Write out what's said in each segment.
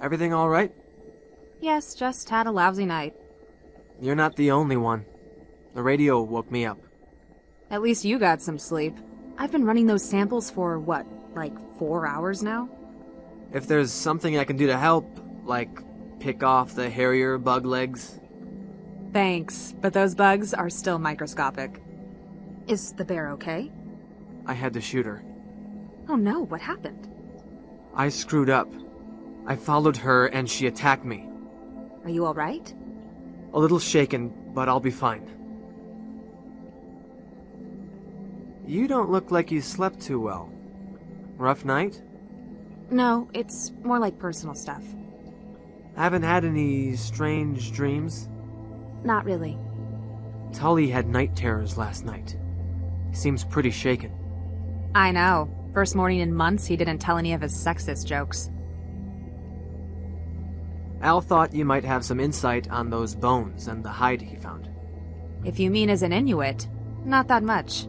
Everything all right? Yes, just had a lousy night. You're not the only one. The radio woke me up. At least you got some sleep. I've been running those samples for, what, like 4 hours now? If there's something I can do to help, like pick off the hairier bug legs. Thanks, but those bugs are still microscopic. Is the bear okay? I had to shoot her. Oh no, what happened? I screwed up. I followed her and she attacked me. Are you alright? A little shaken, but I'll be fine. You don't look like you slept too well. Rough night? No, it's more like personal stuff. Haven't had any strange dreams? Not really. Tully had night terrors last night. Seems pretty shaken. I know. First morning in months he didn't tell any of his sexist jokes. Al thought you might have some insight on those bones and the hide he found. If you mean as an Inuit, not that much.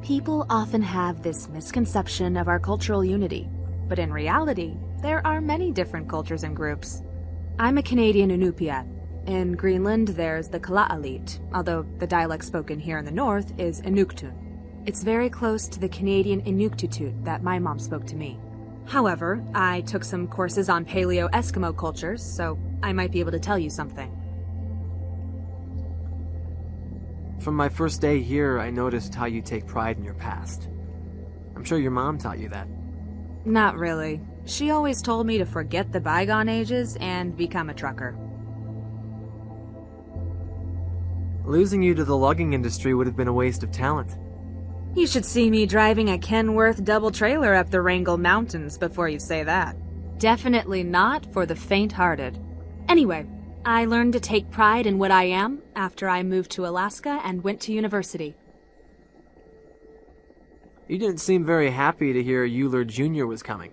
People often have this misconception of our cultural unity, but in reality, there are many different cultures and groups. I'm a Canadian Inupiat. In Greenland, there's the Kalaalleq, although the dialect spoken here in the north is Inuktun. It's very close to the Canadian Inuktitut that my mom spoke to me. However, I took some courses on Paleo-Eskimo cultures, so I might be able to tell you something. From my first day here, I noticed how you take pride in your past. I'm sure your mom taught you that. Not really. She always told me to forget the bygone ages and become a trucker. Losing you to the logging industry would have been a waste of talent. You should see me driving a Kenworth double trailer up the Wrangell Mountains before you say that. Definitely not for the faint-hearted. Anyway, I learned to take pride in what I am after I moved to Alaska and went to university. You didn't seem very happy to hear Euler Jr. was coming.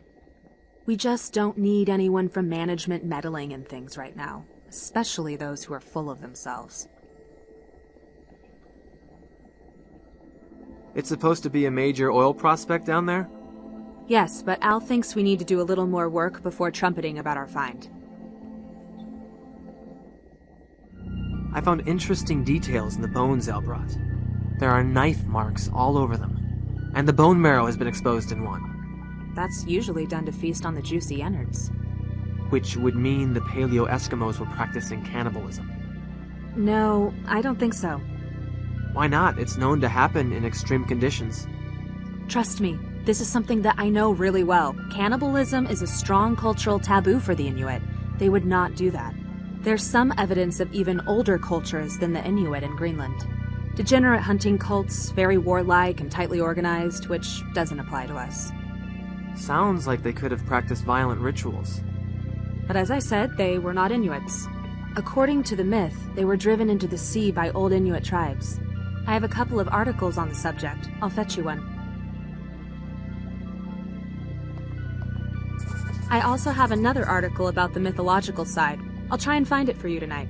We just don't need anyone from management meddling in things right now, especially those who are full of themselves. It's supposed to be a major oil prospect down there? Yes, but Al thinks we need to do a little more work before trumpeting about our find. I found interesting details in the bones Al brought. There are knife marks all over them, and the bone marrow has been exposed in one. That's usually done to feast on the juicy innards. Which would mean the Paleo-Eskimos were practicing cannibalism. No, I don't think so. Why not? It's known to happen in extreme conditions. Trust me, this is something that I know really well. Cannibalism is a strong cultural taboo for the Inuit. They would not do that. There's some evidence of even older cultures than the Inuit in Greenland. Degenerate hunting cults, very warlike and tightly organized, which doesn't apply to us. Sounds like they could have practiced violent rituals. But as I said, they were not Inuits. According to the myth, they were driven into the sea by old Inuit tribes. I have a couple of articles on the subject. I'll fetch you one. I also have another article about the mythological side. I'll try and find it for you tonight.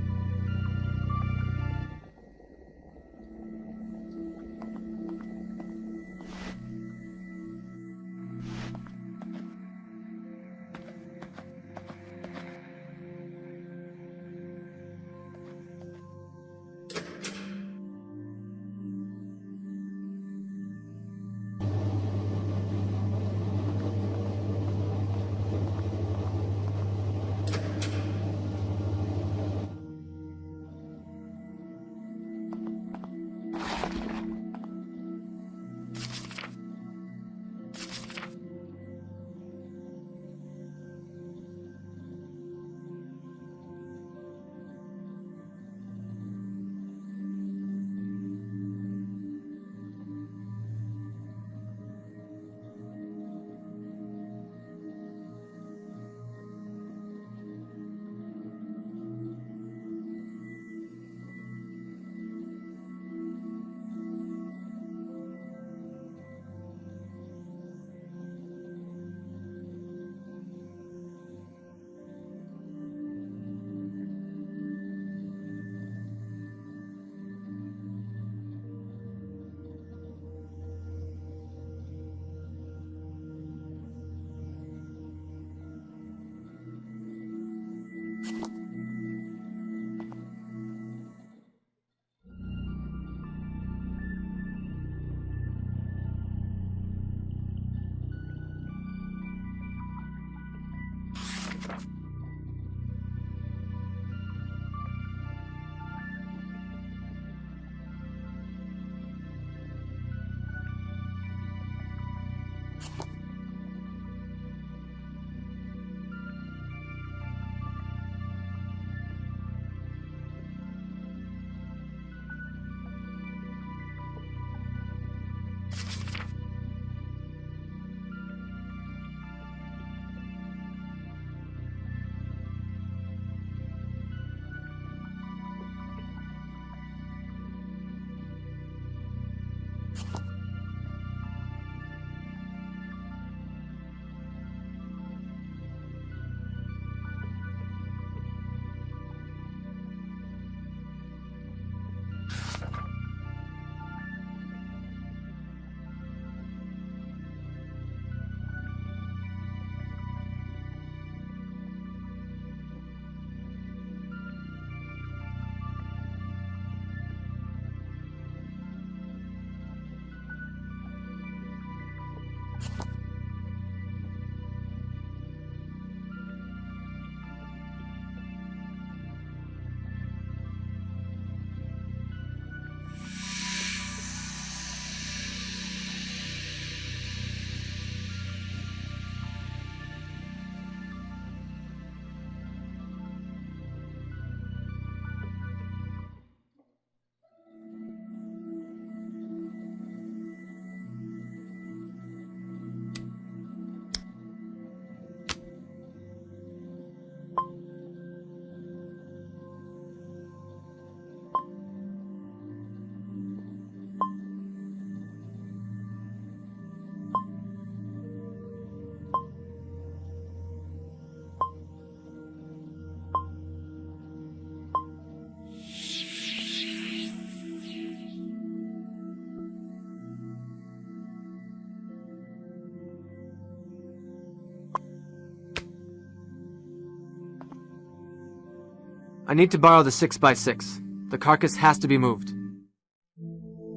I need to borrow the 6x6. The carcass has to be moved.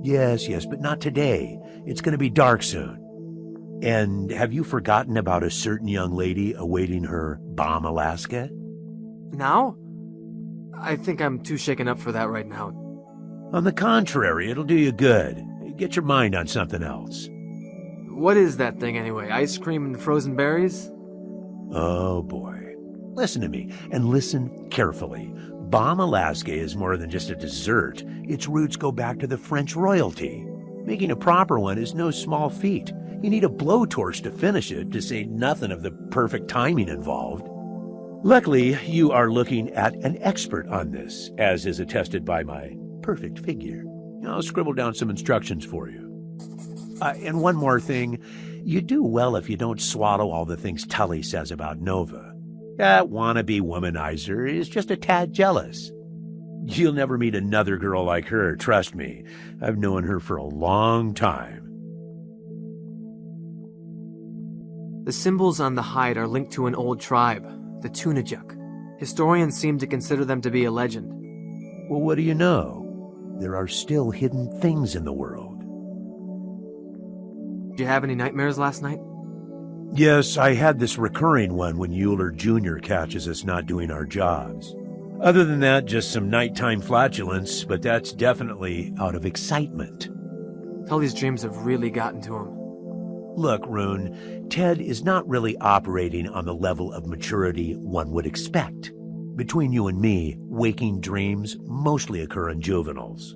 Yes, but not today. It's going to be dark soon. And have you forgotten about a certain young lady awaiting her bomb Alaska? Now? I think I'm too shaken up for that right now. On the contrary, it'll do you good. Get your mind on something else. What is that thing anyway? Ice cream and frozen berries? Oh boy. Listen to me, and listen carefully. Bomb Alaska is more than just a dessert. Its roots go back to the French royalty. Making a proper one is no small feat. You need a blowtorch to finish it, to say nothing of the perfect timing involved. Luckily, you are looking at an expert on this, as is attested by my perfect figure. I'll scribble down some instructions for you. And one more thing, you do well if you don't swallow all the things Tully says about Nova. That wannabe womanizer is just a tad jealous. You'll never meet another girl like her, trust me. I've known her for a long time. The symbols on the hide are linked to an old tribe, the Tunajuk. Historians seem to consider them to be a legend. Well, what do you know? There are still hidden things in the world. Did you have any nightmares last night? Yes, I had this recurring one when Euler Jr. catches us not doing our jobs. Other than that, just some nighttime flatulence, but that's definitely out of excitement. Tully's dreams have really gotten to him. Look, Rune, Ted is not really operating on the level of maturity one would expect. Between you and me, waking dreams mostly occur in juveniles.